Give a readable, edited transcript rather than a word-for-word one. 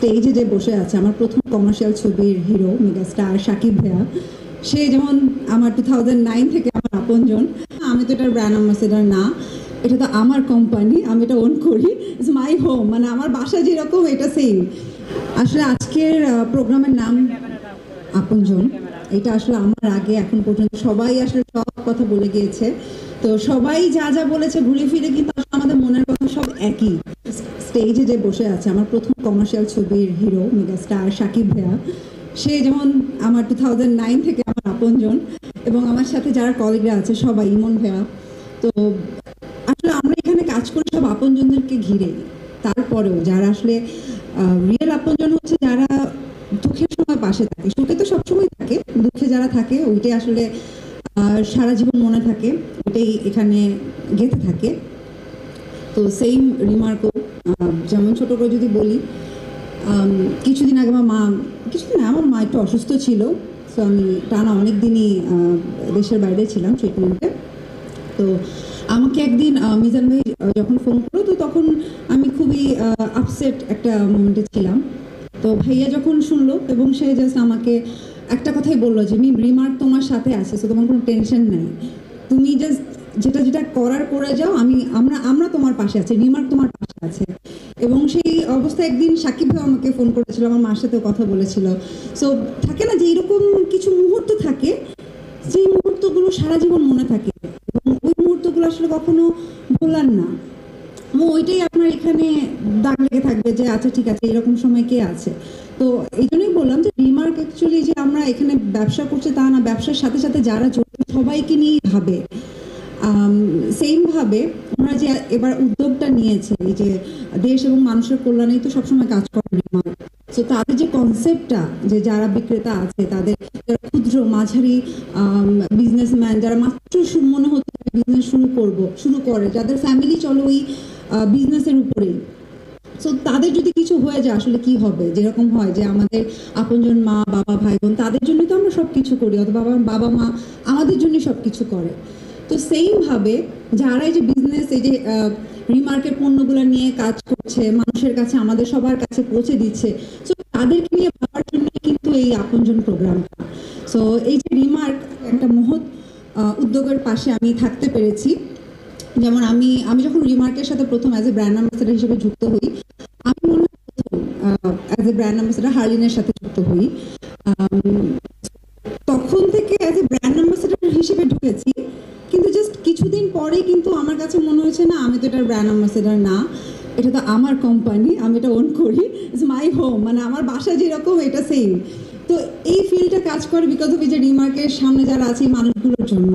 স্টেজে যে বসে আছে আমার প্রথম কমার্শিয়াল ছবির হিরো মেগাস্টার শাকিব ভাইয়া, সে যেমন আমার 2009 থেকে আমার আপনজন। আমি তো এটার ব্র্যান্ড অ্যাম্বাসেডর না, এটা তো আমার কোম্পানি, আমি এটা ওন করি, ইটস মাই হোম, মানে আমার বাসা যেরকম এটা সেম। আসলে আজকের প্রোগ্রামের নাম আপনজন। এটা আসলে আমার আগে এখন পর্যন্ত সবাই আসলে সব কথা বলে গিয়েছে, তো সবাই যা যা বলেছে ঘুরে ফিরে কিন্তু আসলে আমাদের মনের কথা সব একই। স্টেজে যে বসে আছে আমার প্রথম কমার্শিয়াল ছবির হিরো মেগাস্টার শাকিব ভাইয়া, সে যেমন আমার 2009 থেকে আমার আপনজন, এবং আমার সাথে যারা কলিগরা আছে সবাই, ইমন ভাইয়া। তো আসলে আমরা এখানে কাজ করি সব আপনজনদেরকে ঘিরে। তারপরেও যারা আসলে রিয়েল আপনজন হচ্ছে যারা দুঃখের সময় পাশে থাকে, সুখে তো সবসময় থাকে, দুঃখে যারা থাকে ওইটাই আসলে সারা জীবন মনে থাকে, ওইটাই এখানে গেঁথে থাকে। তো সেম রিমার্কও, যেমন ছোট করে যদি বলি, কিছুদিন আগে আমার মা একটু অসুস্থ ছিল, তো আমি টানা অনেক দিনই দেশের বাইরে ছিলাম ট্রিটমেন্টে। তো আমাকে একদিন মিজান ভাই যখন ফোন করলো, তো তখন আমি খুবই আপসেট একটা মোমেন্টে ছিলাম। তো ভাইয়া যখন শুনলো এবং সে জাস্ট আমাকে একটা কথাই বললো যে রিমার্ক তোমার সাথে আছে, তো তোমার কোনো টেনশন নেই, তুমি জাস্ট যেটা যেটা করার করে যাও, আমরা তোমার পাশে আছি, রিমার্ক তোমার পাশে আছে। এবং সেই অবস্থায় একদিন সাকিব ভাই আমাকে ফোন করেছিল, আমার মার সাথেও কথা বলেছিল। সো থাকে না যে এরকম কিছু মুহূর্ত থাকে, যেই মুহূর্তগুলো সারা জীবন মনে থাকে, এবং ওই মুহূর্তগুলো আসলে কখনো ভোলার না। ওইটাই আপনার এখানে দাগ লেগে থাকবে যে আচ্ছা ঠিক আছে, এরকম সময় কে আছে। তো এই জন্যই বললাম যে রিমার্ক অ্যাকচুয়ালি যে আমরা এখানে ব্যবসা করছি তা না, ব্যবসার সাথে সাথে যারা জড়িত সবাইকে নিয়েই ভাবে। সেমভাবে আমরা যে এবার উদ্যোগটা নিয়েছে, এই যে দেশ এবং মানুষের কল্যাণেই তো সবসময় কাজ করে রিমার্ক। তো তাদের যে কনসেপ্টটা, যে যারা বিক্রেতা আছে, তাদের যারা ক্ষুদ্র মাঝারি বিজনেসম্যান, যারা মাত্র মনে হচ্ছে বিজনেস শুরু করে, যাদের ফ্যামিলি চলো ওই বিজনেসের উপরেই, সো তাদের যদি কিছু হয়ে যায় আসলে কি হবে। যেরকম হয় যে আমাদের আপনজন মা বাবা ভাই বোন, তাদের জন্যই তো আমরা সব কিছু করি, অথবা বাবা মা আমাদের জন্যই সব কিছু করে। তো সেইমভাবে যারা এই যে বিজনেস, এই যে রিমার্কের পণ্যগুলো নিয়ে কাজ করছে, মানুষের কাছে আমাদের সবার কাছে পৌঁছে দিচ্ছে, সো তাদেরকে নিয়ে ভাবার জন্য কিন্তু এই আপনজন প্রোগ্রামটা। সো এই যে রিমার্ক একটা মহৎ উদ্যোগের পাশে আমি থাকতে পেরেছি। যেমন আমি যখন রিমার্কের সাথে প্রথম অ্যাজ এ ব্র্যান্ড অ্যাম্বাসেডর হিসেবে যুক্ত হই, আমি মনে হয় প্রথম অ্যাজ এ ব্র্যান্ড অ্যাম্বাসেডর হার্লিনের সাথে যুক্ত হই। তখন থেকে অ্যাজ এ ব্র্যান্ড অ্যাম্বাসেডর হিসেবে ঢুকেছি, কিন্তু জাস্ট কিছুদিন পরে কিন্তু আমার কাছে মনে হয়েছে না, আমি তো এটার ব্র্যান্ড অ্যাম্বাসেডর না, এটা তো আমার কোম্পানি, আমি এটা ওন করি, ইটস মাই হোম, মানে আমার বাসা যেরকম এটা সেম। তো এই ফিল্ডটা কাজ করে বিকজ অফ এই যে রিমার্কের সামনে যারা আছে এই মানুষগুলোর জন্য।